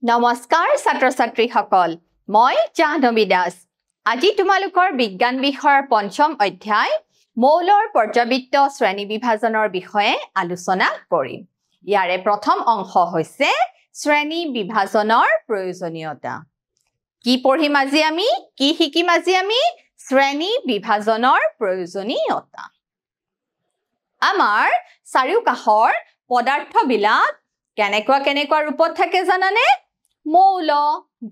নমস্কাৰ ছাত্ৰ-ছাত্ৰী সকল মই জাহ্নবী দাস আজি তোমালোকৰ বিজ্ঞান বিষয়ৰ পঞ্চম অধ্যায় মৌলৰ পৰ্যাবৃত্ত শ্ৰেণী বিভাজনৰ বিষয়ে আলোচনা কৰিম ইয়াৰে প্ৰথম অংশ হৈছে শ্ৰেণী বিভাজনৰ প্ৰয়োজনীয়তা কি পঢ়িম আজি আমি কি শিকিম আজি আমি শ্ৰেণী বিভাজনৰ প্ৰয়োজনীয়তা আমাৰ চাৰিওকাষৰ পদাৰ্থবিলাক কেনেকুৱা ৰূপত থাকে জানানে মৌল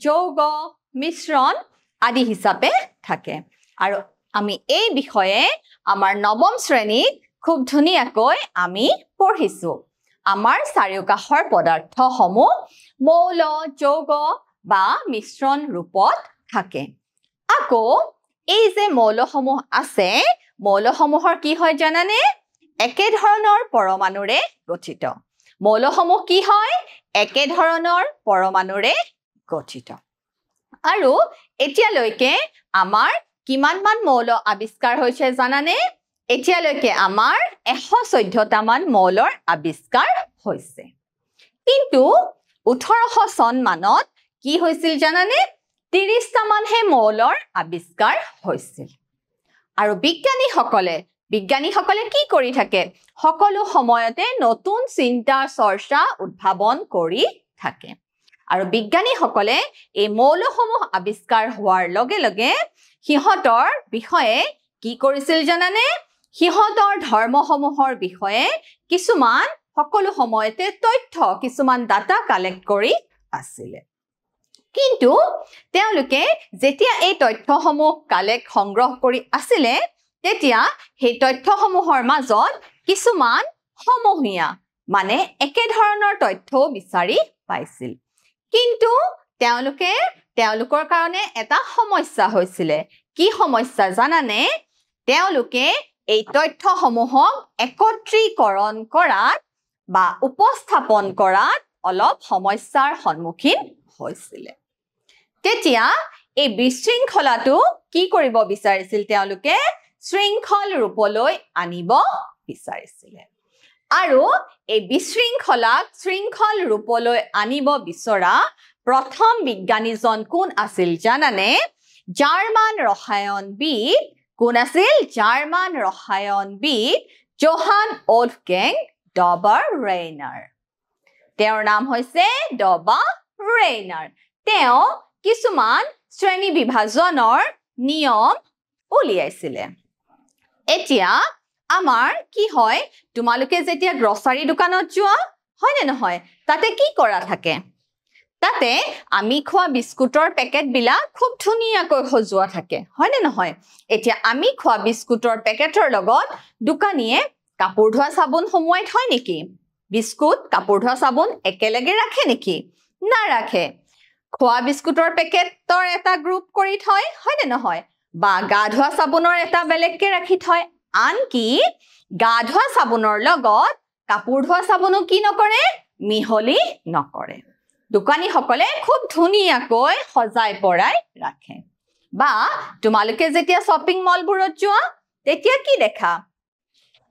যৌগ মিশ্ৰণ আদি হিচাপে থাকে আৰু আমি এই বিষয়ে আমাৰ নৱম শ্ৰেণীত খুব ধুনীয়াকৈ আমি পঢ়িছো আমাৰ চাৰিওকাষৰ পদাৰ্থসমূহ মৌল যৌগ বা মিশ্ৰণ ৰূপত থাকে আকৌ এই যে মৌলসমূহ আছে মৌলসমূহৰ কি হয় জানানে একে ধৰণৰ পৰমাণুৰে গঠিত মৌলসমূহ কি হয় একে ধৰণৰ পৰমাণুৰে গঠিত আৰু এতিয়ালৈকে আমাৰ কিমানমান মৌল আৱিষ্কাৰ হৈছে জানানে এতিয়ালৈকে আমাৰ 114টা মান মৌলৰ আৱিষ্কাৰ হৈছে কিন্তু 1800 চন মানত কি হৈছিল জানানে 30টা মানহে মৌলৰ আৱিষ্কাৰ হৈছিল আৰু বিজ্ঞানীসকলে কি কৰি থাকে সকলো সময়তে নতুন চিন্তা চৰ্চা উদ্ভাৱন কৰি থাকে আৰু বিজ্ঞানীসকলে এই মৌলসমূহ আৱিষ্কাৰ হোৱাৰ লগে লগে সিহঁতৰ বিষয়ে কি কৰিছিল জানানে সিহঁতৰ ধৰ্মসমূহৰ বিষয়ে কিছুমান সকলো সময়তে তথ্য কিছুমান ডাটা কালেক্ট কৰি আছিলে কিন্তু তেওঁলোকে যেতিয়া এই তথ্যসমূহ সংগ্ৰহ কৰি আছিলে তেতিয়া সেই তথ্যসমূহৰ মাজত কিছুমান সমহীয়া মানে একে ধৰণৰ তথ্য বিচাৰি পাইছিল কিন্তু তেওঁলোকৰ কাৰণে এটা সমস্যা হৈছিল কি সমস্যা জানানে তেওঁলোকে এই তথ্যসমূহক একত্ৰীকৰণ কৰাত বা উপস্থাপন কৰাত অলপ সমস্যাৰ সন্মুখীন হৈছিল তেতিয়া এই বিশৃংখলাটো কি কৰিব বিচাৰিছিল তেওঁলোকে শৃংখল ৰূপলৈ আনিব বিচাৰিছিল আৰু এই বিশৃংখলাক শৃংখল ৰূপলৈ আনিব বিচৰা প্ৰথম বিজ্ঞানীজন কোন আছিল জানানে জাৰ্মান ৰসায়নবিদ কোন আছিল জাৰ্মান ৰসায়নবিদ জোহান ওলফগেং ডবাৰ-ৰেইনাৰ তেওঁৰ নাম হৈছে ডবাৰ-ৰেইনাৰ তেওঁ কিছুমান শ্ৰেণী বিভাজনৰ নিয়ম উলিয়াইছিলে এতিয়া আমাৰ কি হয় তোমালোকে যেতিয়া গ্ৰসাৰী দোকানত যোৱা হয় নে নহয় তাতে কি কৰা থাকে তাতে আমি খোৱা বিস্কুটৰ পেকেট বিলাক খুব ধুনীয়াকৈ সজোৱা থাকে হয় নে নহয় এতিয়া আমি খোৱা বিস্কুটৰ পেকেটৰ লগত দোকানীয়ে কাপোৰ ধোৱা চাবোন সমুৱাই থয় নেকি বিস্কুট কাপোৰ ধোৱা চাবোন একেলগে ৰাখে নেকি নাৰাখে খোৱা বিস্কুটৰ পেকেটৰ এটা গ্ৰুপ কৰি থয় হয় নে নহয় বা গা ধোৱা চাবোনৰ এটা বেলেগকে ৰাখি থয় আনকি গা ধোৱা চাবোনৰ লগত কাপোৰ ধোৱা চাবোনো কি নকৰে মিহলি নকৰে দোকানীসকলে খুব ধুনীয়াকৈ সজাই পৰাই ৰাখে বা তোমালোকে যেতিয়া শ্বপিং মলবোৰত যোৱা তেতিয়া কি দেখা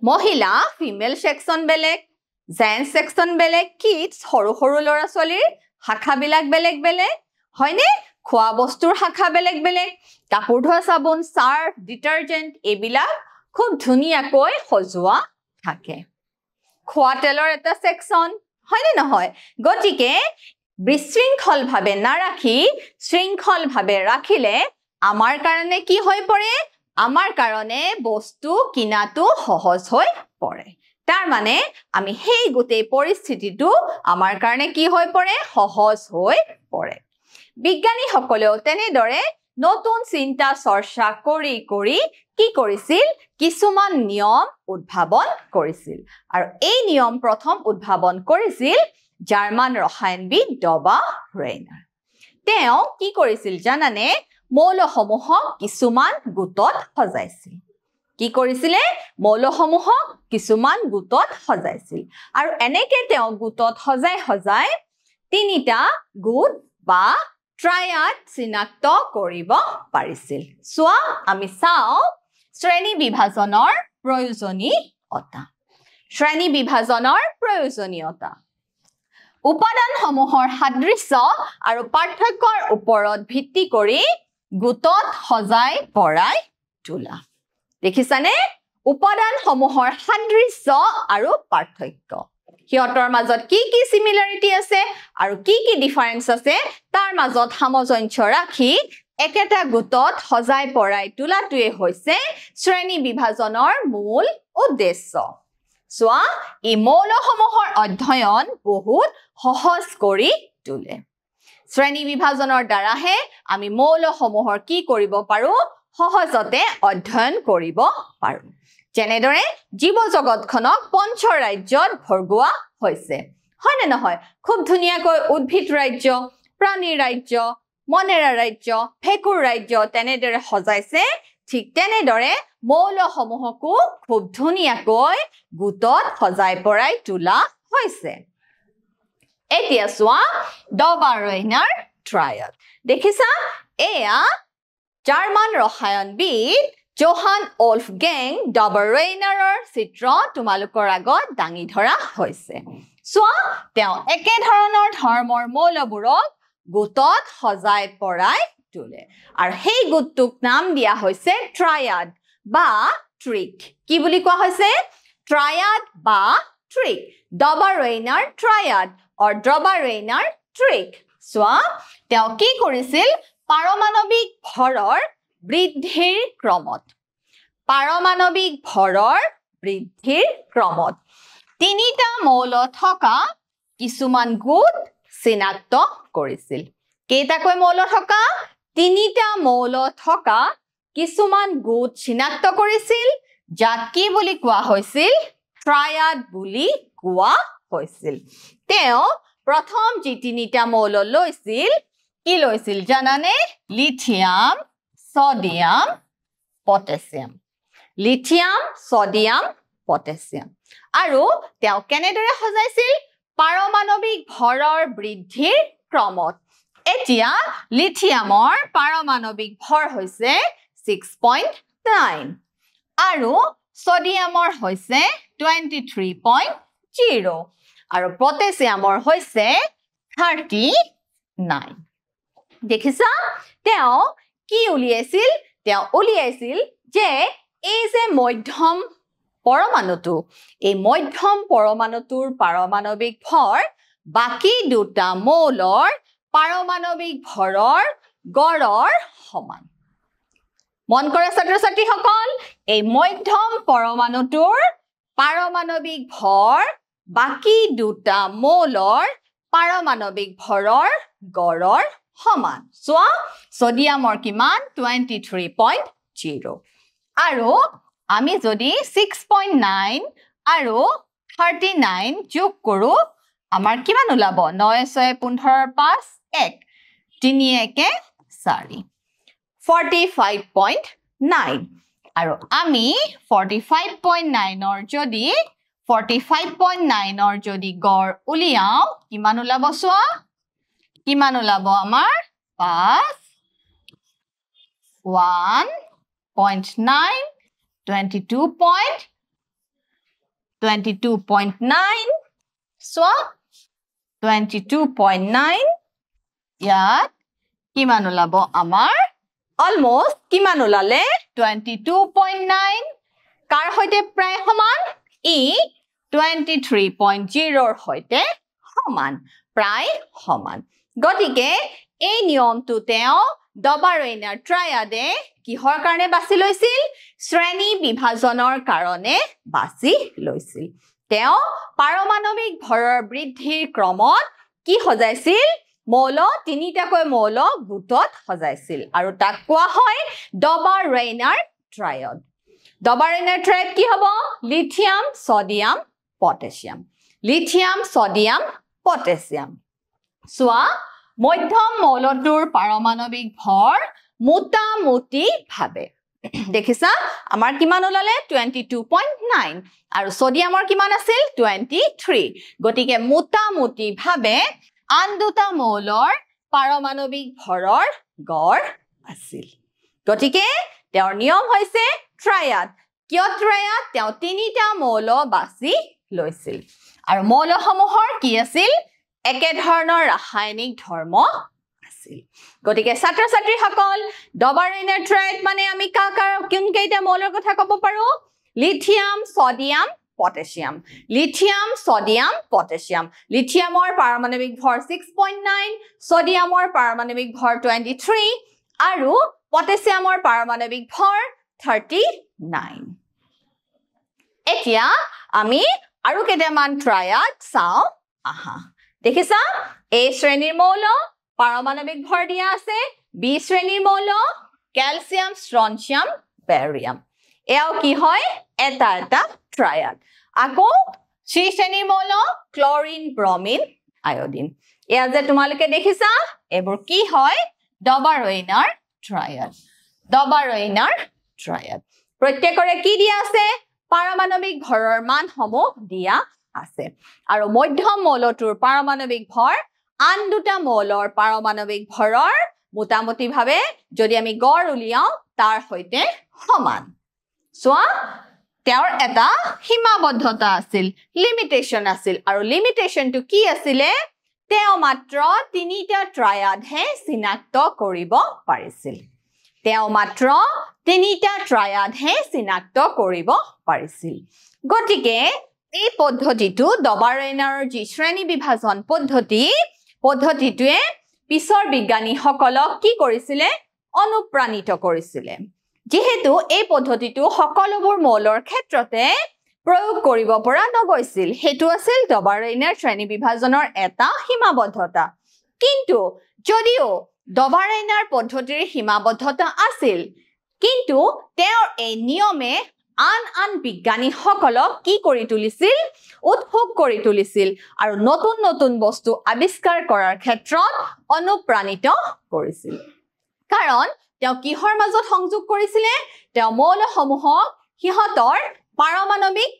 মহিলা ফিমেল সেকশন বেলেগ জেন্টস সেকশন বেলেগ কিডস সৰু সৰু ল'ৰা ছোৱালীৰ শাখাবিলাক বেলেগ বেলেগ হয়নে খোৱা বস্তুৰ শাখা বেলেগ বেলেগ কাপোৰ ধোৱা চাবোন সাৰ্ফ ডিটাৰজেন্ট এইবিলাক খুব ধুনীয়াকৈ সজোৱা থাকে খোৱা তেলৰ এটা সেকশন হয়নে নহয় গতিকে বিশৃংখলভাৱে নাৰাখি শৃংখলভাৱে ৰাখিলে আমাৰ কাৰণে কি হৈ পৰে আমাৰ কাৰণে বস্তু কিনাটো সহজ হৈ পৰে তাৰ মানে আমি সেই গোটেই পৰিস্থিতিটো আমাৰ কাৰণে কি হৈ পৰে সহজ হৈ পৰে বিজ্ঞানীসকলেও তেনেদৰে নতুন চিন্তা চৰ্চা কৰি কি কৰিছিল কিছুমান নিয়ম উদ্ভাৱন কৰিছিল আৰু এই নিয়ম প্ৰথম উদ্ভাৱন কৰিছিল জাৰ্মান ৰসায়নবিদ ডবাৰ-ৰেইনাৰ তেওঁ কি কৰিছিল জানানে মৌলসমূহক কিছুমান গোটত সজাইছিল কি কৰিছিলে মৌলসমূহক কিছুমান গোটত সজাইছিল আৰু এনেকে তেওঁ গোটত সজাই তিনিটা গোট বা ট্ৰায়াড চিনাক্ত কৰিব পাৰিছিল সোৱা আমি চাও শ্ৰেণী বিভাজনৰ প্ৰয়োজনীয়তা উপাদানসমূহৰ সাদৃশ্য আৰু পাৰ্থক্যৰ ওপৰত ভিত্তি কৰি গোটত সজাই পৰাই তোলা দেখিছানে উপাদানসমূহৰ সাদৃশ্য আৰু পাৰ্থক্য হিয়তৰ মাজত কি সিমিলাৰিটি আছে আৰু কি ডিফাৰেন্স আছে তাৰ মাজত সামঞ্জস্য ৰাখি একেটা গোটত সজাই পৰাই তোলাটোৱে হৈছে শ্ৰেণী বিভাজনৰ মূল উদ্দেশ্য সোৱা ই মৌলসমূহৰ অধ্যয়ন বহুত সহজ কৰি তোলে শ্ৰেণী বিভাজনৰ দ্বাৰাহে আমি মৌলসমূহৰ কি কৰিব পাৰো সহজতে অধ্যয়ন কৰিব পাৰো যেনেদৰে জীৱ জগতখনক পঞ্চ ৰাজ্যত ভৰগোৱা হৈছে হয় নে নহয় খুব ধুনিয়াকৈ উদ্ভিদ ৰাজ্য প্ৰাণী ৰাজ্য মনেৰা ৰাজ্য ফেকুৰ ৰাজ্য তেনেদৰে সজাইছে ঠিক তেনেদৰে মৌলসমূহকো খুব ধুনিয়াকৈ গোটত সজাই পৰাই তোলা হৈছে এতিয়া সোৱা ডবাৰৱেইনাৰ ট্ৰায়াড দেখিছা এয়া জাৰ্মান ৰসায়নবিদ জোহান ওলফগেং ডবাৰৱেইনাৰৰ চিত্ৰ তোমালোকৰ আগত দাঙি ধৰা হৈছে সোৱা তেওঁ একে ধৰণৰ ধৰ্মৰ মৌলবোৰক গোটত সজাই পৰাই তোলে আৰু সেই গোটটোক নাম দিয়া হৈছে ট্ৰায়াড বা ট্ৰিক কি বুলি কোৱা হৈছে ট্ৰায়াড বা ট্ৰিক ডবাৰৱেইনাৰ ট্ৰায়াড or ডবাৰৱেইনাৰ ট্ৰিক সোৱা তেওঁ কি কৰিছিল পাৰমাণৱিক ভৰৰ বৃদ্ধিৰ ক্ৰমত তিনিটা মৌল থকা কিছুমান গোট চিনাক্ত কৰিছিল কেইটাকৈ মৌল থকা তিনিটা মৌল থকা কিছুমান গোট চিনাক্ত কৰিছিল যাক কি বুলি কোৱা হৈছিল ট্ৰায়াড বুলি কোৱা হৈছিল তেওঁ প্ৰথম যি তিনিটা মৌল লৈছিল কি লৈছিল জানানে লিথিয়াম সোডিয়াম পটাছিয়াম আৰু তেওঁ কেনেদৰে সজাইছিল পাৰমাণৱিক ভৰৰ বৃদ্ধিৰ ক্ৰমত এতিয়া লিথিয়ামৰ পাৰমাণৱিক ভৰ হৈছে 6.9 আৰু সোডিয়ামৰ হৈছে 23.0 আৰু পটাছিয়ামৰ হৈছে 39 দেখিছা তেওঁ কি উলিয়াইছিল তেওঁ উলিয়াইছিল যে এই যে মধ্যম পৰমাণুটো এই মধ্যম পৰমাণুটোৰ পাৰমাণৱিক ভৰ বাকি দুটা মৌলৰ পাৰমাণৱিক ভৰৰ গড়ৰ সমান মন কৰা ছাত্ৰ-ছাত্ৰীসকল এই মধ্যম পৰমাণুটোৰ পাৰমাণৱিক ভৰ বাকি দুটা মৌলৰ পাৰমাণৱিক ভৰৰ গড়ৰ সমান সোৱা সোডিয়ামৰ কিমান 23.0 আৰু আমি যদি 6.9 আৰু 39 যোগ কৰো আমাৰ কিমান ওলাব 9 6 15 5 1 3 1 4 45.9 আৰু আমি 45.9 ৰ যদি গড় উলিয়াও কিমান ওলাব সোৱা কিমান ওলাব আমাৰ 1.9 22.9 সোৱা 22.9 ইয়াত কিমান ওলাব আমাৰ অলমোস্ট কিমান ওলালে 22.9 কাৰ হৈতে প্ৰায় সমান ই 23.0 ৰ হৈতে সমান প্ৰায় সমান গতিকে এই নিয়মটো তেওঁ ডবাৰৱেইনাৰ ট্ৰায়াডে কিহৰ কাৰণে বাছি লৈছিল শ্ৰেণী বিভাজনৰ কাৰণে বাছি লৈছিল তেওঁ পাৰমাণৱিক ভৰৰ বৃদ্ধিৰ ক্ৰমত কি সজাইছিল মৌল তিনিটাকৈ মৌল গোটত সজাইছিল আৰু তাক কোৱা হয় ডবাৰৱেইনাৰ ট্ৰায়াড কি হ'ব লিথিয়াম সোডিয়াম পটাছিয়াম সোৱা মধ্যম মৌলটোৰ পাৰমাণৱিক ভৰ মোটামুটি ভাবে দেখিছা আমাৰ কিমান ওলালে 22.9 আৰু সোডিয়ামৰ কিমান আছিল 23 গতিকে মোটামুটি ভাবে আন দুটা মৌলৰ পাৰমাণৱিক ভৰৰ গড় আছিল গতিকে তেওঁৰ নিয়ম হৈছে ট্ৰায়াড কিয় ট্ৰায়াড তেওঁ তিনিটা মৌল বাছি লৈছিল আৰু মৌলসমূহৰ কি আছিল একে ধৰণৰ ৰাসায়নিক ধৰ্ম আছিল গতিকে ছাত্ৰ ছাত্ৰীসকল ডবাৰেইনাৰ ট্ৰায়াড মানে আমি কোন কেইটা মৌলৰ কথা ক'ব পাৰো lithium sodium potassium lithium sodium potassium লিথিয়ামৰ পাৰমাণৱিক ভৰ 6.9 সোডিয়ামৰ পাৰমাণৱিক ভৰ 23 আৰু পটাছিয়ামৰ পাৰমাণৱিক ভৰ 39 এতিয়া আমি আৰু কেইটামান ট্ৰায়াড চাও আহা দেখিছা এ শ্ৰেণীৰ মৌল পাৰমাণৱিক ভৰ দিয়া আছে বি শ্ৰেণীৰ মৌল ক্যালসিয়াম স্ট্ৰনচিয়াম বেৰিয়াম এও কি হয় এটা ট্ৰায়াড আকৌ সি শ্ৰেণীৰ মৌল ক্লোৰিন ব্ৰমিন আয়োডিন এয়া যে তোমালোকে দেখিছা এবোৰ কি হয় ডবাৰেইনাৰ ট্ৰায়াড প্ৰত্যেকৰে কি দিয়া আছে পাৰমাণৱিক ভৰৰ মানসমূহ দিয়া আছে আৰু মধ্যম মৌলটোৰ পাৰমাণৱিক ভৰ আন দুটা মৌলৰ পাৰমাণৱিক ভৰৰ মোটামুটিভাৱে যদি আমি গড় উলিয়াও তাৰ সৈতে সমান সোৱা তেওঁৰ এটা সীমাবদ্ধতা আছিল লিমিটেশন আছিল আৰু লিমিটেশনটো কি আছিলে তেওঁ মাত্ৰ তিনিটা ট্ৰায়াডহে চিনাক্ত কৰিব পাৰিছিল গতিকে এই পদ্ধতিটো ডবাৰেইনাৰৰ যি শ্ৰেণী বিভাজন পদ্ধতিটোৱে পিছৰ বিজ্ঞানীসকলক কি কৰিছিলে অনুপ্ৰাণিত কৰিছিলে যেহেতু এই পদ্ধতিটো সকলোবোৰ মৌলৰ ক্ষেত্ৰতে প্ৰয়োগ কৰিব পৰা নগৈছিল হেতু আছিল ডবাৰেইনাৰ শ্ৰেণী বিভাজনৰ এটা সীমাবদ্ধতা কিন্তু যদিও ডবাৰেইনাৰ পদ্ধতিৰ সীমাবদ্ধতা আছিল কিন্তু তেওঁৰ এই নিয়মে আন বিজ্ঞানীসকলক কি কৰি তুলিছিল উৎসুক কৰি তুলিছিল আৰু নতুন বস্তু আৱিষ্কাৰ কৰাৰ ক্ষেত্ৰত অনুপ্ৰাণিত কৰিছিল কাৰণ তেওঁ কিহৰ মাজত সংযোগ কৰিছিলে তেওঁ মৌলসমূহক সিহঁতৰ পাৰমাণৱিক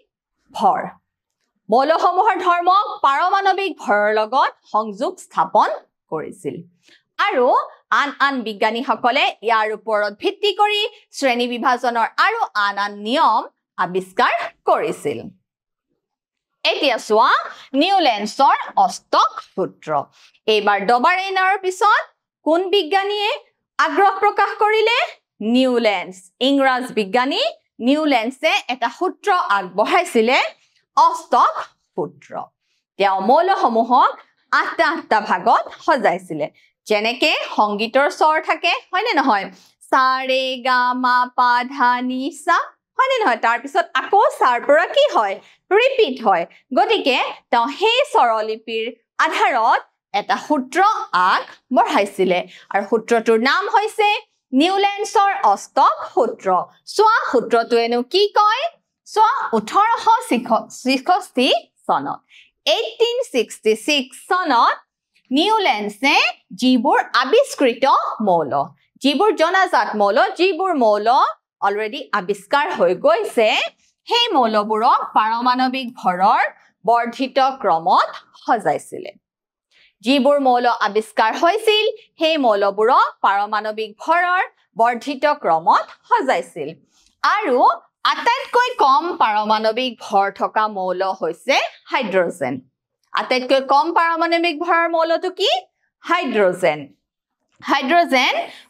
ভৰ মৌলসমূহৰ ধৰ্মক পাৰমাণৱিক ভৰৰ লগত সংযোগ স্থাপন কৰিছিল আৰু আন বিজ্ঞানীসকলে ইয়াৰ ওপৰত ভিত্তি কৰি শ্ৰেণী বিভাজনৰ আৰু আন নিয়ম আৱিষ্কাৰ কৰিছিল এতিয়া সোৱা নিউলেন্সৰ অষ্টক সূত্ৰ এইবাৰ ডবাৰেইনাৰৰ পিছত কোন বিজ্ঞানীয়ে আগ্ৰহ প্ৰকাশ কৰিলে নিউলেন্স ইংৰাজ বিজ্ঞানী নিউলেন্সে এটা সূত্ৰ আগবঢ়াইছিলে অষ্টক সূত্ৰ তেওঁ মৌলসমূহক আঠটা ভাগত সজাইছিলে যেনেকে সংগীতৰ স্বৰ থাকে হয়নে নহয় সা ৰে গা মা পা ধা নি সা হয়নে নহয় তাৰ পিছত আকৌ সাৰ পৰা কি হয় ৰিপিট হয় গতিকে তেওঁ সেই স্বৰলিপিৰ আধাৰত এটা সূত্ৰ আগবঢ়াইছিলে আৰু সূত্ৰটোৰ নাম হৈছে নিউলেন্সৰ অষ্টক সূত্ৰ সোৱা সূত্ৰটোৱেনো কি কয় সোৱা 1866 চনত 1866 চনত নিউলেন্সে যিবোৰ আৱিষ্কৃত মৌল যিবোৰ জনাজাত মৌল যিবোৰ মৌল অলৰেডি আৱিষ্কাৰ হৈ গৈছে সেই মৌলবোৰক পাৰমাণৱিক ভৰৰ বৰ্ধিত ক্ৰমত সজাইছিলে যিবোৰ মৌল আৱিষ্কাৰ হৈছিল সেই মৌলবোৰক পাৰমাণৱিক ভৰৰ বৰ্ধিত ক্ৰমত সজাইছিল আৰু আটাইতকৈ কম পাৰমাণৱিক ভৰ থকা মৌল হৈছে হাইড্ৰজেন আটাইতকৈ কম পাৰমাণৱিক ভৰৰ মৌলটো কি হাইড্ৰজেন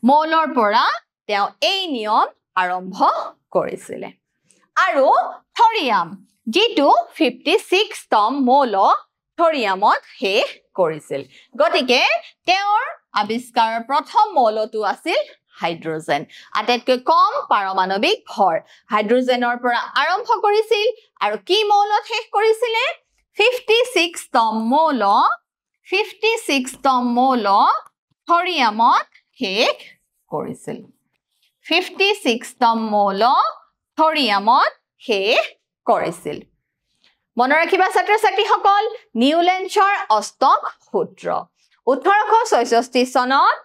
মৌলৰ পৰা তেওঁ এই নিয়ম আৰম্ভ কৰিছিলে আৰু থৰিয়াম যেটো 56 তম মৌল থৰিয়ামত শেষ কৰিছিল গতিকে তেওঁৰ আৱিষ্কাৰৰ প্ৰথম মৌলটো আছিল হাইড্ৰজেন আটাইতকৈ কম পাৰমাণৱিক ভৰ হাইড্ৰজেনৰ পৰা আৰম্ভ কৰিছিল আৰু কি মৌলত শেষ কৰিছিলে 56 তম মৌল থৰিয়ামত শেষ কৰিছিল 56 তম মৌল থৰিয়ামত শেষ কৰিছিল মনে ৰাখিবা ছাত্ৰ ছাত্ৰীসকল নিউলেন্সৰ অষ্টক সূত্ৰ 1866 চনত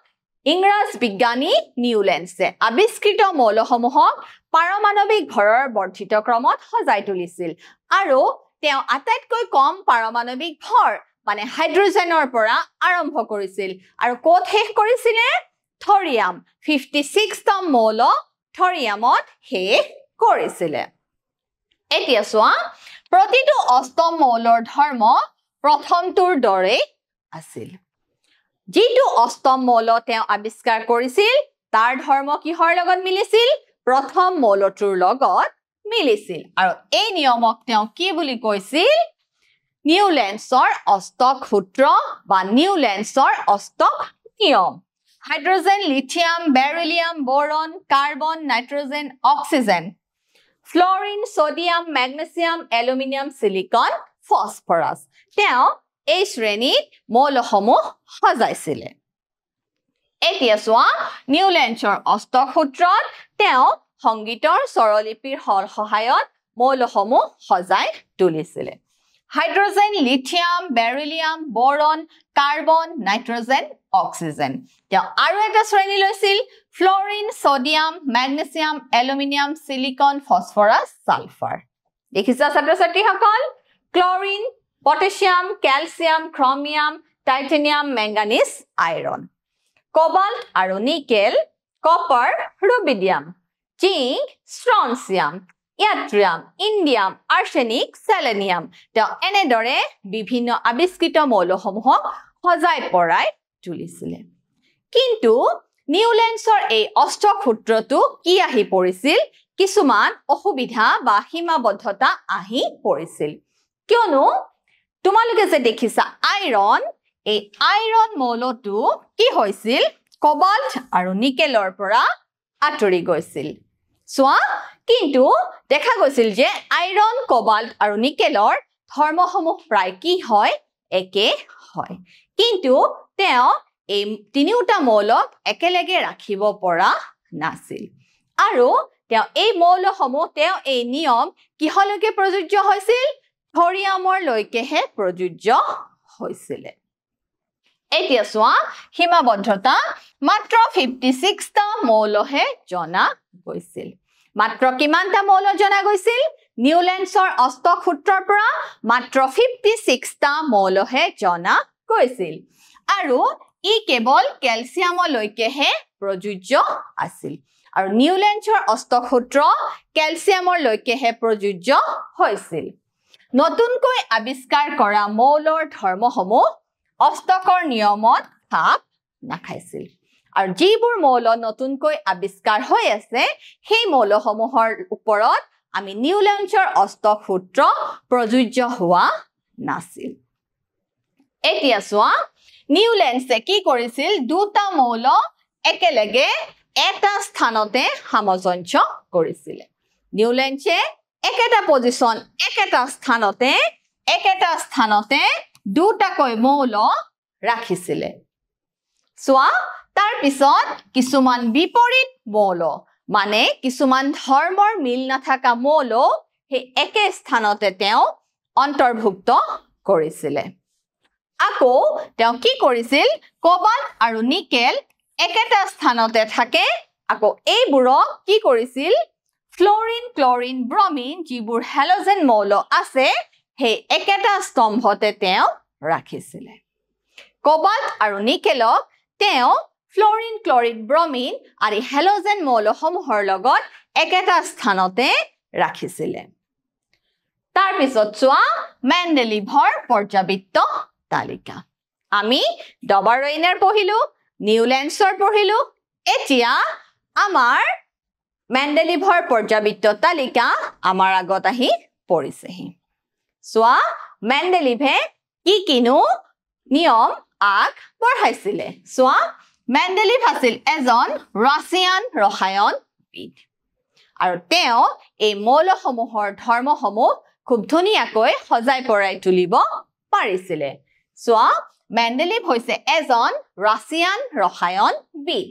ইংৰাজ বিজ্ঞানী নিউলেন্সে আৱিষ্কৃত মৌলসমূহক পাৰমাণৱিক ভৰৰ বৰ্ধিত ক্ৰমত সজাই তুলিছিল আৰু তেওঁ আটাইতকৈ কম পাৰমাণৱিক ভৰ মানে হাইড্ৰজেনৰ পৰা আৰম্ভ কৰিছিল আৰু ক'ত শেষ কৰিছিলে থৰিয়াম 56 তম মৌল থৰিয়ামত শেষ কৰিছিলে এতিয়া সোৱা প্ৰতিটো অষ্টম মৌলৰ ধৰ্ম প্ৰথমটোৰ দৰে আছিল যিটো অষ্টম মৌল তেওঁ আৱিষ্কাৰ কৰিছিল তাৰ ধৰ্ম কিহৰ লগত মিলিছিল প্ৰথম মৌলটোৰ লগত মিলিছিল আৰু এই নিয়মক তেওঁ কি বুলি কৈছিল নিউল্যান্ডছৰ অষ্টক সূত্ৰ বা নিউল্যান্ডছৰ অষ্টক নিয়ম hydrogen lithium beryllium boron carbon nitrogen oxygen fluorine sodium magnesium aluminium silicon phosphorus তেওঁ এই শ্ৰেণীত মৌলসমূহ সজাইছিলে এতিয়া চোৱা নিউল্যান্ডছৰ অষ্টক সূত্ৰত তেওঁ সংগীতৰ স্বৰলিপিৰ সহায়ত মৌলসমূহ সজাই তুলিছিলে hydrogen lithium beryllium boron carbon nitrogen oxygen তেওঁ আৰু এটা শ্ৰেণী লৈছিল fluorine sodium magnesium aluminium silicon phosphorus sulphur দেখিছা ছাত্ৰ-ছাত্ৰীসকল chlorine potassium calcium chromium titanium manganese iron cobalt আৰু nickel copper rubidium zinc strontium yttrium indium arsenic selenium তেওঁ এনেদৰে বিভিন্ন আৱিষ্কৃত মৌলসমূহক সজাই পৰাই তুলিছিলে কিন্তু নিউল্যান্ডছৰ এই অষ্টক সূত্ৰটো কি আহি পৰিছিল কিছুমান অসুবিধা বা সীমাবদ্ধতা আহি পৰিছিল কিয়নো তোমালোকে যে দেখিছা আইৰণ এই আইৰণ মৌলটো কি হৈছিল কোবাল্ট আৰু নিকেলৰ পৰা আঁতৰি গৈছিল সোৱা কিন্তু দেখা গৈছিল যে আইৰণ কোবাল্ট আৰু নিকেলৰ ধৰ্মসমূহ প্ৰায় কি হয় একে হয় কিন্তু তেওঁ এই তিনিটা মৌলক একেলগে ৰাখিব পৰা নাছিল আৰু তেওঁ এই মৌলসমূহ তেওঁ এই নিয়ম কিহলৈকে প্ৰযোজ্য হৈছিল থৰিয়ামৰ লৈকেহে প্ৰযোজ্য হৈছিল এতিয়া চোৱা সীমাবদ্ধতা মাত্ৰ 56 টা মৌলহে জনা গৈছিল মাত্ৰ কিমানটা মৌল জনা গৈছিল নিউল্যান্ডছৰ অষ্টক সূত্ৰৰ পৰা মাত্ৰ 56 টা মৌলহে জনা গৈছিল আৰু ই কেৱল ক্যালসিয়ামলৈকেহে প্ৰযোজ্য আছিল আৰু নিউল্যান্ডছৰ অষ্টক সূত্ৰ ক্যালসিয়ামলৈকেহে প্ৰযোজ্য হৈছিল নতুনকৈ আৱিষ্কাৰ কৰা মৌলৰ ধৰ্মসমূহ অষ্টকৰ নিয়মত খাপ নাখাইছিল আৰু যিবোৰ মৌল নতুনকৈ আৱিষ্কাৰ হৈ আছে সেই মৌলসমূহৰ ওপৰত আমি নিউল্যান্ডছৰ অষ্টক সূত্ৰ প্ৰযোজ্য হোৱা নাছিল এতিয়া চোৱা নিউল্যান্ডছে কি কৰিছিল দুটা মৌল একেলগে এটা স্থানতে সামঞ্জস্য কৰিছিল নিউল্যান্ডছে একেটা পজিশন একেটা স্থানতে দুটাকৈ মৌল ৰাখিছিল সোৱা তাৰ পিছত কিছুমান বিপৰীত মৌল মানে কিছুমান ধৰ্মৰ মিল নাথাকা মৌল সেই একে স্থানতে তেওঁ অন্তৰ্ভুক্ত কৰিছিল আকৌ তেওঁ কি কৰিছিল কোবাল্ট আৰু নিকেল একেটা স্থানতে থাকে আকৌ এইবোৰক কি কৰিছিল ফ্লোৰিন ক্লোৰিন ব্ৰমিন যিবোৰ হেলোজেন মৌল আছে সেই একেটা স্তম্ভতে তেওঁ ৰাখিছিল কোবাল্ট আৰু নিকেলক তেওঁ ফ্লোৰিন ক্লোৰিন ব্ৰমিন আৰু হেলোজেন মৌলসমূহৰ লগত একেটা স্থানতে ৰাখিছিল তাৰ পিছত চোৱা মেণ্ডেলিভৰ পৰ্যাবৃত্ত তালিকা আমি ডবাৰইনাৰ পঢ়িলো নিউল্যান্ডছৰ পঢ়িলো এতিয়া আমাৰ মেণ্ডেলিভৰ পৰ্যাবৃত্ত তালিকা আমাৰ আগত আহি পৰিছেহি সোৱা মেণ্ডেলিভে কি কিনো নিয়ম আগ বঢ়াইছিল সোৱা মেণ্ডেলিভ আছিল এজন ৰাছিয়ান ৰসায়নবিদ আৰু তেওঁ এই মৌলসমূহৰ ধৰ্মসমূহ খুব ধুনীয়াকৈ সজাই পৰাই তুলিব পাৰিছিল সোৱা মেণ্ডেলিভ হৈছে এজন ৰাছিয়ান ৰসায়নবিদ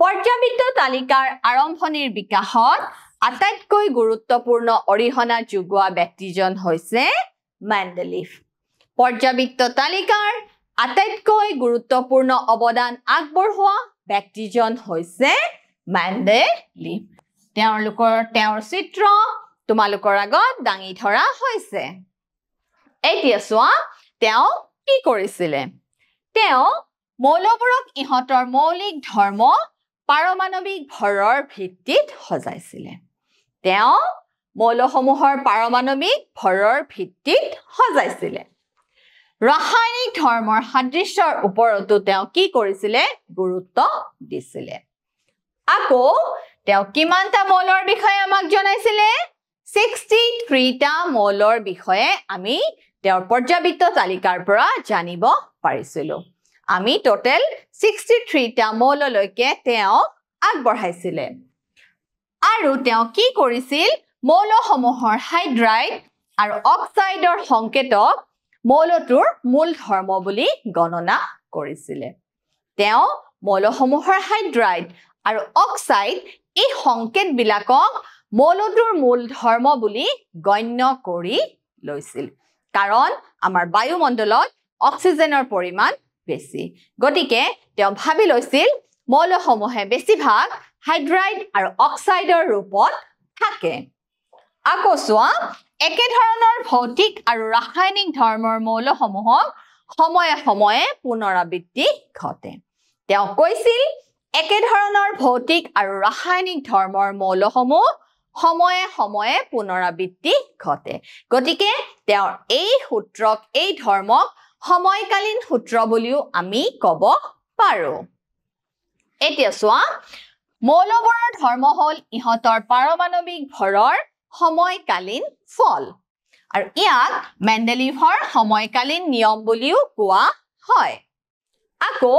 পৰ্যাবৃত্ত তালিকাৰ আৰম্ভণিৰ বিকাশত আটাইতকৈ গুৰুত্বপূৰ্ণ অৰিহণা যোগোৱা ব্যক্তিজন হৈছে মেণ্ডেলিভ পৰ্যাবৃত্ত তালিকাৰ আটাইতকৈ গুৰুত্বপূৰ্ণ অৱদান আগবঢ়োৱা ব্যক্তিজন হৈছে মেণ্ডেলিভ তেওঁৰ চিত্ৰ তোমালোকৰ আগত দাঙি ধৰা হৈছে এতিয়া চোৱা তেওঁ কি কৰিছিল তেওঁ মৌলবোৰক ইহঁতৰ মৌলিক ধৰ্ম পাৰমাণৱিক ভৰৰ ভিত্তিত সজাইছিল তেওঁ মৌলসমূহৰ পাৰমাণৱিক ভৰৰ ভিত্তিত সজাইছিল ৰাসায়নিক ধৰ্মৰ সাদৃশ্যৰ ওপৰতো তেওঁ কি কৰিছিলে গুৰুত্ব দিছিলে আকৌ তেওঁ কিমানটা মৌলৰ বিষয়ে আমাক জনাইছিলে 63টা মৌলৰ বিষয়ে আমি তেওঁৰ পৰ্যাবৃত্ত তালিকাৰ পৰা জানিব পাৰিছিলো আমি টোটাল 63টা মৌললৈকে তেওঁ আগবঢ়াইছিলে আৰু তেওঁ কি কৰিছিল মৌলসমূহৰ হাইড্ৰাইড আৰু অক্সাইডৰ সংকেতক মৌলটোৰ মূল ধৰ্ম বুলি গণনা কৰিছিলে তেওঁ মৌলসমূহৰ হাইড্ৰাইড আৰু অক্সাইড এই সংকেতবিলাকক মৌলটোৰ মূল ধৰ্ম বুলি গণ্য কৰি লৈছিল কাৰণ আমাৰ বায়ুমণ্ডলত অক্সিজেনৰ পৰিমাণ বেছি গতিকে তেওঁ ভাবি লৈছিল মৌলসমূহে বেছিভাগ হাইড্ৰাইড আৰু অক্সাইডৰ ৰূপত থাকে আকৌ চোৱা একে ধৰণৰ ভৌতিক আৰু ৰাসায়নিক ধৰ্মৰ মৌলসমূহক সময়ে সময়ে পুনৰাবৃত্তি ঘটে তেওঁ কৈছিল একে ধৰণৰ ভৌতিক আৰু ৰাসায়নিক ধৰ্মৰ মৌলসমূহ সময়ে সময়ে পুনৰাবৃত্তি ঘটে গতিকে তেওঁৰ এই সূত্ৰক এই ধৰ্মক সময়কালীন সূত্ৰ বুলিও আমি ক'ব পাৰো এতিয়া চোৱা মৌলবোৰৰ ধৰ্ম হ'ল ইহঁতৰ পাৰমাণৱিক ভৰৰ সময়কালীন ফল আৰু ইয়াক মেণ্ডেলিভৰ সময়কালীন নিয়ম বুলিও কোৱা হয় আকৌ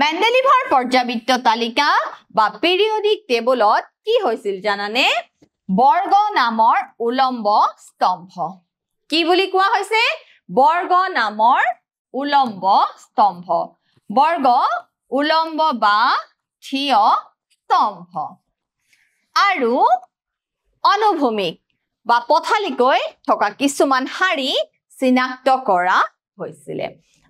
মেণ্ডেলিভৰ পৰ্যাবৃত্ত তালিকা বা পিৰিয়ডিক টেবুলত কি হৈছিল জানানে বৰ্গ নামৰ উলম্ব স্তম্ভ কি বুলি কোৱা হৈছে বৰ্গ নামৰ উলম্ব স্তম্ভ বৰ্গ উলম্ব বা থিয় স্তম্ভ আৰু অনুভূমিক বা পথালিকৈ থকা কিছুমান শাৰী চিনাক্ত কৰা হৈছিলে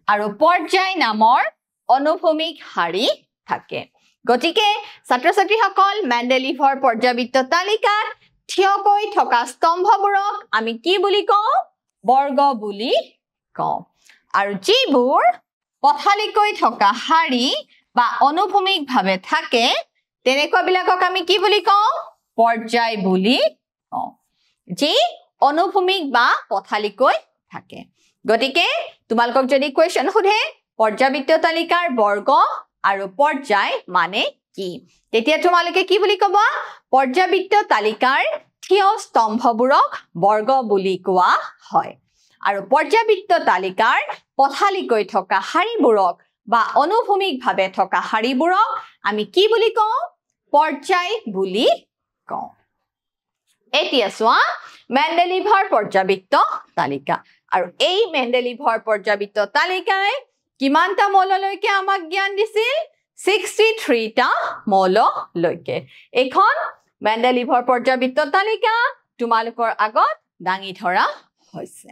আৰু পৰ্যায় নামৰ অনুভূমিক শাৰী থাকে গতিকে ছাত্ৰ ছাত্ৰীসকল মেণ্ডেলিভৰ পৰ্যাবৃত্ত তালিকাত থিয়কৈ থকা স্তম্ভবোৰক আমি কি বুলি কওঁ বৰ্গ বুলি কওঁ আৰু যিবোৰ পথালিকৈ থকা শাৰী বা অনুভূমিকভাৱে থাকে তেনেকুৱাবিলাকক আমি কি বুলি কওঁ পৰ্যায় বুলি কওঁ যি অনুভূমিক বা পথালিকৈ থাকে গতিকে তোমালোকক যদি কোৱেশ্চন সোধে পৰ্যাবৃত্ত তালিকাৰ বৰ্গ আৰু পৰ্যায় মানে কি তেতিয়া তোমালোকে কি বুলি ক'বা পৰ্যাবৃত্ত তালিকাৰ থিয় স্তম্ভবোৰক বৰ্গ বুলি কোৱা হয় আৰু পৰ্যাবৃত্ত তালিকাৰ পথালিকৈ থকা শাৰীবোৰক বা অনুভূমিকভাৱে থকা শাৰীবোৰক আমি কি বুলি কওঁ পৰ্যায় বুলি কওঁ এতিয়া চোৱা মেণ্ডেলিভৰ পৰ্যাবৃত্ত তালিকা আৰু এই মেণ্ডেলিভৰ পৰ্যাবৃত্ত তালিকাই কিমানটা মৌললৈকে আমাক জ্ঞান দিছিল 63টা মৌললৈকে এখন মেণ্ডেলিভৰ পৰ্যাবৃত্ত তালিকা তোমালোকৰ আগত দাঙি ধৰা হৈছে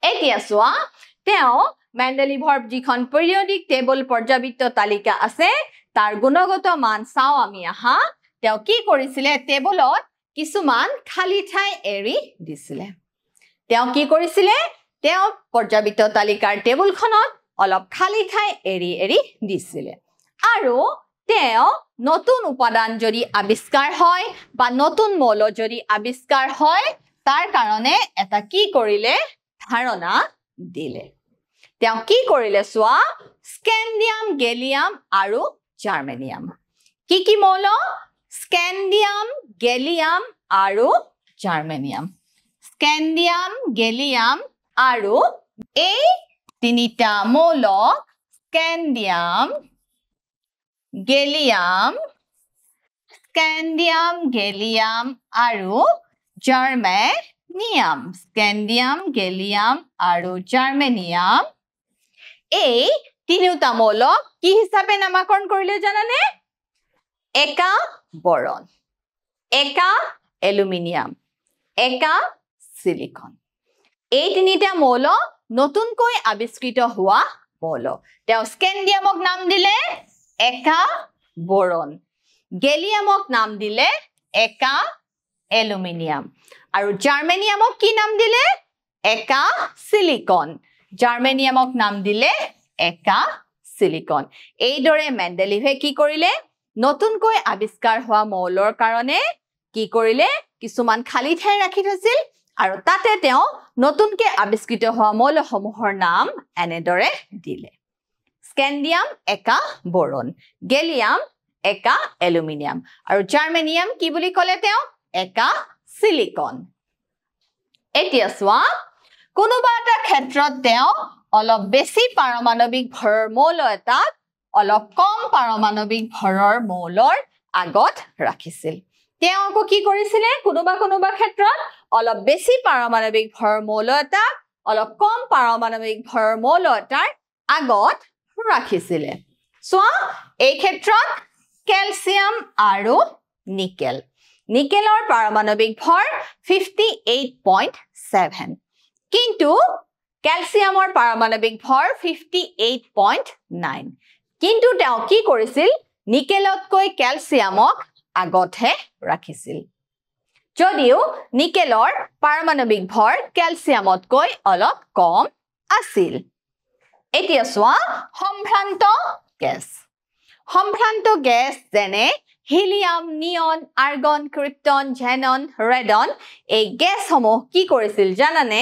এতিয়া চোৱা তেওঁ মেণ্ডেলিভৰ যিখন পিৰিয়ডিক টেবুল পৰ্যাবৃত্ত তালিকা আছে তাৰ গুণগত মান চাও আমি আহা তেওঁ কি কৰিছিলে টেবুলত কিছুমান খালি ঠাই এৰি দিছিলে তেওঁ কি কৰিছিলে তেওঁ পৰ্যাবৃত্ত তালিকাৰ টেবুলখনত অলপ খালি ঠাই এৰি এৰি দিছিলে আৰু তেওঁ নতুন উপাদান যদি আৱিষ্কাৰ হয় বা নতুন মৌল যদি আৱিষ্কাৰ হয় তাৰ কাৰণে এটা কি কৰিলে ধাৰণা দিলে তেওঁ কি কৰিলে চোৱা স্কেন্ডিয়াম গেলিয়াম আৰু জাৰ্মেনিয়াম কি মৌল স্কেন্ডিয়াম গেলিয়াম আৰু জাৰ্মেনিয়াম স্কেন্ডিয়াম গেলিয়াম আৰু এই তিনিটা মৌল স্কেন্ডিয়াম গেলিয়াম আৰু জাৰ্মেনিয়াম স্কেন্ডিয়াম গেলিয়াম আৰু জাৰ্মেনিয়াম এই তিনিটা মৌলক কি হিচাপে নামকৰণ কৰিলে জানানে একা বৰণ একা এলুমিনিয়াম একা সিলিকন এই তিনিটা মৌল নতুনকৈ আৱিষ্কৃত হোৱা মৌল তেওঁ স্কেন্ডিয়ামক নাম দিলে একা বৰণ গেলিয়ামক নাম দিলে একা এলুমিনিয়াম আৰু জাৰ্মেনিয়ামক কি নাম দিলে একা সিলিকন জাৰ্মেনিয়ামক নাম দিলে একা সিলিকন এইদৰে মেণ্ডেলিভে কি কৰিলে নতুনকৈ আৱিষ্কাৰ হোৱা মৌলৰ কাৰণে কি কৰিলে কিছুমান খালি ঠাই ৰাখি থৈছিল আৰু তাতে তেওঁ নতুনকৈ আৱিষ্কৃত হোৱা মৌলসমূহৰ নাম এনেদৰে দিলে স্কেন্ডিয়াম একা বোৰন গেলিয়াম একা এলুমিনিয়াম আৰু জাৰ্মেনিয়াম কি বুলি ক'লে তেওঁ একা সিলিকন এতিয়া চোৱা কোনোবা এটা ক্ষেত্ৰত তেওঁ অলপ বেছি পাৰমাণৱিক ভৰৰ মৌল এটা অলপ কম পাৰমাণৱিক ভৰৰ মৌলৰ আগত ৰাখিছিল তেওঁ আকৌ কি কৰিছিলে কোনোবা ক্ষেত্ৰত অলপ বেছি পাৰমাণৱিক ভৰৰ মৌল এটা অলপ কম পাৰমাণৱিক ভৰৰ মৌল এটাৰ আগত ৰাখিছিলে চোৱা এই ক্ষেত্ৰত ক্যালসিয়াম আৰু নিকেল নিকেলৰ পাৰমাণৱিক ভৰ 58.7 কিন্তু ক্যালসিয়ামৰ পাৰমাণৱিক ভৰ 58.9 কিন্তু তেওঁ কি কৰিছিল নিকেলতকৈ ক্যালসিয়ামক আগতহে ৰাখিছিল যদিও নিকেলৰ পাৰমাণৱিক ভৰ ক্যালসিয়ামতকৈ অলপ কম আছিল এতিয়া চোৱা সম্ভ্ৰান্ত গেছ যেনে helium neon argon krypton xenon radon এই গেছসমূহ কি কৰিছিল জানানে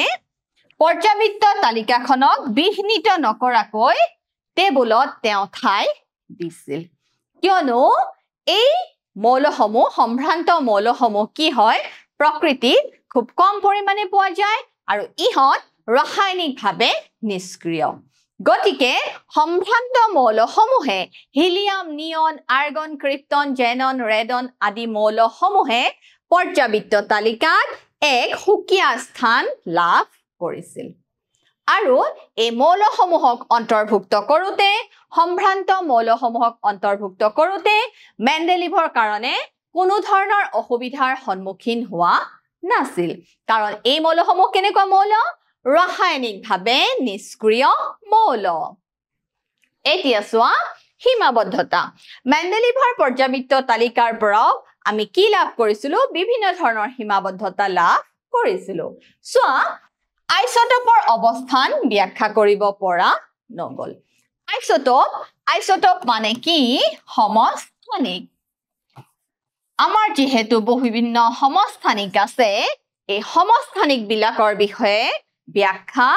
পৰ্যাবৃত্ত তালিকাখনক বিঘ্নিত নকৰাকৈ টেবুলত তেওঁ ঠাই দিছিল কিয়নো এই মৌলসমূহ সম্ভ্ৰান্ত মৌলসমূহ কি হয় প্ৰকৃতিত খুব কম পৰিমাণে পোৱা যায় আৰু ইহঁত ৰাসায়নিকভাৱে নিষ্ক্ৰিয় গতিকে সম্ভ্ৰান্ত মৌলসমূহে helium neon argon krypton xenon radon আদি মৌলসমূহে পৰ্যাবৃত্ত তালিকাত এক সুকীয়া স্থান লাভ কৰিছিল আৰু এই মৌলসমূহক অন্তৰ্ভুক্ত কৰোতে সম্ভ্ৰান্ত মৌলসমূহক অন্তৰ্ভুক্ত কৰোতে মেণ্ডেলিভৰ কাৰণে কোনো ধৰণৰ অসুবিধাৰ সন্মুখীন হোৱা নাছিল কাৰণ এই মৌলসমূহ কেনেকুৱা মৌল ৰাসায়নিকভাৱে নিষ্ক্ৰিয় মৌল এতিয়া চোৱা সীমাবদ্ধতা মেণ্ডেলিভৰ পৰ্যাবৃত্ত তালিকাৰ পৰা আমি কি লাভ কৰিছিলো বিভিন্ন ধৰণৰ সীমাবদ্ধতা লাভ কৰিছিলো চোৱা আইসোটোপৰ অৱস্থান ব্যাখ্যা কৰিব পৰা নগল আইসোটোপ মানে কি সমস্থানিক আমাৰ যেহেতু বিভিন্ন সমস্থানিক আছে এই সমস্থানিক বিলাকৰ বিষয়ে ব্যাখ্যা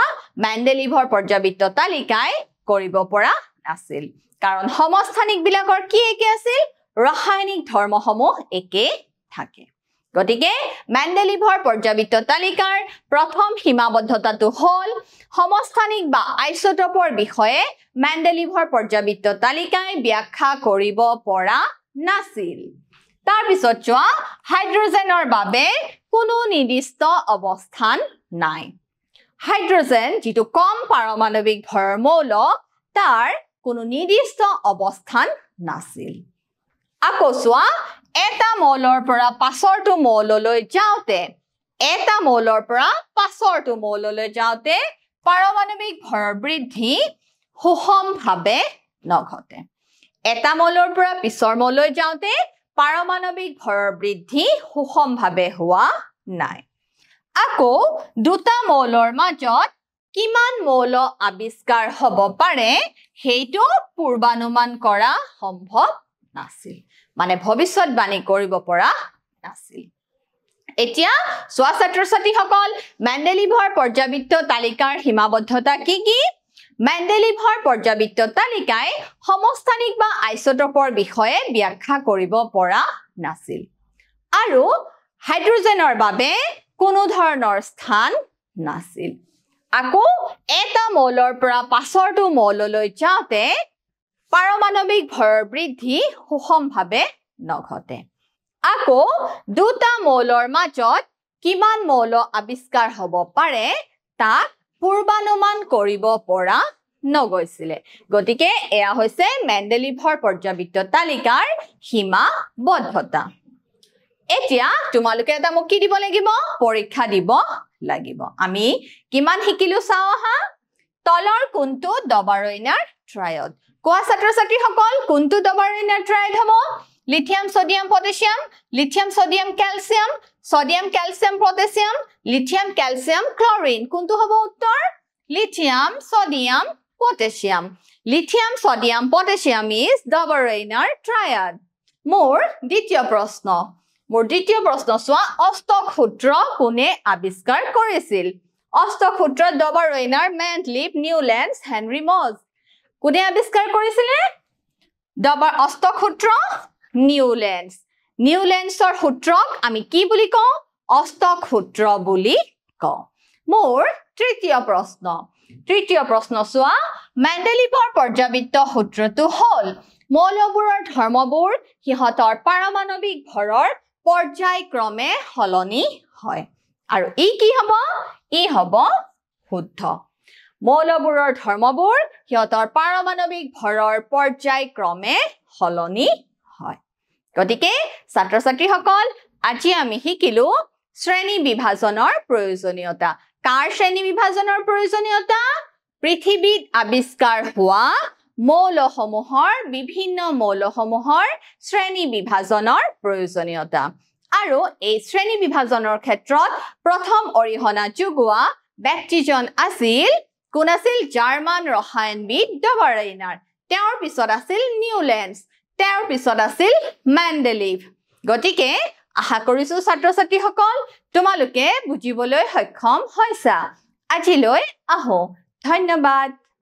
মেণ্ডেলিভৰ পৰ্যাবৃত্ত তালিকাই কৰিব পৰা আছিল কাৰণ সমস্থানিক বিলাকৰ কি একে আছিল ৰাসায়নিক ধৰ্মসমূহ একে থাকে গতিকে মেণ্ডেলিভৰ পৰ্যাবৃত্ত তালিকাৰ প্ৰথম সীমাবদ্ধতাটো হ'ল সমস্থানিক বা আইসোটোপৰ বিষয়ে মেণ্ডেলিভৰ পৰ্যাবৃত্ত তালিকাই ব্যাখ্যা কৰিব পৰা নাছিল তাৰ পিছত চোৱা হাইড্ৰোজেনৰ বাবে কোনো নিৰ্দিষ্ট অৱস্থান নাই হাইড্ৰোজেন যেটো কম পাৰমাণৱিক ভৰৰ মৌল তাৰ কোনো নিৰ্দিষ্ট অৱস্থান নাছিল আকৌ চোৱা এটা মৌলৰ পৰা পাছৰটো মৌললৈ যাওঁতে পাৰমাণৱিক ভৰৰ বৃদ্ধি সুষমভাৱে নঘটে এটা মৌলৰ পৰা পিছৰ মৌললৈ যাওঁতে পাৰমাণৱিক ভৰৰ বৃদ্ধি সুষমভাৱে হোৱা নাই আকৌ দুটা মৌলৰ মাজত কিমান মৌল আৱিষ্কাৰ হ'ব পাৰে সেইটো পূৰ্বানুমান কৰা সম্ভৱ নাছিল মানে ভৱিষ্যতবাণী কৰিব পৰা নাছিল এতিয়া চোৱা ছাত্ৰ-ছাত্ৰীসকল মেণ্ডেলিভৰ পৰ্যাবৃত্ত তালিকাৰ সীমাবদ্ধতা কি মেণ্ডেলিভৰ পৰ্যাবৃত্ত তালিকাই সমস্থানিক বা আইসোটোপৰ বিষয়ে ব্যাখ্যা কৰিব পৰা নাছিল আৰু হাইড্ৰোজেনৰ বাবে কোনো ধৰণৰ স্থান নাছিল আকৌ এটা মৌলৰ পৰা পাছৰটো মৌললৈ যাওঁতে পাৰমাণৱিক ভৰৰ বৃদ্ধি সুষমভাৱে নঘটে আকৌ দুটা মৌলৰ মাজত কিমান মৌল আৱিষ্কাৰ হ'ব পাৰে তাক পূৰ্বানুমান কৰিব পৰা নগৈছিলে গতিকে এয়া হৈছে মেণ্ডেলিভৰ পৰ্যাবৃত্ত তালিকাৰ সীমাবদ্ধতা এতিয়া তোমালোকে এটা মোক কি দিব লাগিব পৰীক্ষা দিব লাগিব আমি কিমান শিকিলো চাও আহা তলৰ কোনটো ডবাৰইনাৰ ট্ৰায়ড কোৱা ছাত্ৰ-ছাত্ৰীসকল কোনটো ডবাৰইনাৰ ট্ৰায়ড হ'ব lithium sodium potassium lithium sodium calcium sodium calcium potassium lithium calcium chlorine কোনটো হ'ব উত্তৰ lithium sodium potassium lithium sodium potassium is Dobereiner triad মোৰ দ্বিতীয় প্ৰশ্ন চোৱা অষ্টক সূত্ৰ কোনে আৱিষ্কাৰ কৰিছিল অষ্টক সূত্ৰ ডবাৰ ৰেইনাৰ মেণ্টলিভ নিউলেণ্ডছ হেনৰি মজ কোনে আৱিষ্কাৰ কৰিছিলে ডবাৰ অষ্টক সূত্ৰ নিউলেণ্ডছৰ সূত্ৰক আমি কি বুলি কওঁ অষ্টক সূত্ৰ বুলি কওঁ মোৰ তৃতীয় প্ৰশ্ন চোৱা মেণ্ডেলিভৰ পৰ্যাবৃত্ত সূত্ৰটো হ'ল মৌলবোৰৰ ধৰ্মবোৰ সিহঁতৰ পাৰমাণৱিক ভৰৰ পৰ্যায়ক্ৰমে সলনি হয় আৰু ই কি হ'ব ই হ'ব শুদ্ধ মৌলবোৰৰ ধৰ্মবোৰ সিহঁতৰ পাৰমাণৱিক ভৰৰ পৰ্যায়ক্ৰমে সলনি হয় গতিকে ছাত্ৰ ছাত্ৰীসকল আজি আমি শিকিলো শ্ৰেণী বিভাজনৰ প্ৰয়োজনীয়তা কাৰ শ্ৰেণী বিভাজনৰ প্ৰয়োজনীয়তা পৃথিৱীত আৱিষ্কাৰ হোৱা বিভিন্ন মৌলসমূহৰ শ্ৰেণী বিভাজনৰ প্ৰয়োজনীয়তা আৰু এই শ্ৰেণী বিভাজনৰ ক্ষেত্ৰত প্ৰথম অৰিহণা যোগোৱা ব্যক্তিজন আছিল কোন আছিল জাৰ্মান ৰসায়নবিদ ডবাৰ ৰেইনাৰ তেওঁৰ পিছত আছিল নিউলেণ্ডছ তেওঁৰ পিছত আছিল মেণ্ডেলিভ গতিকে আশা কৰিছো ছাত্ৰ ছাত্ৰীসকল তোমালোকে বুজিবলৈ সক্ষম হৈছা আজিলৈ আহো ধন্যবাদ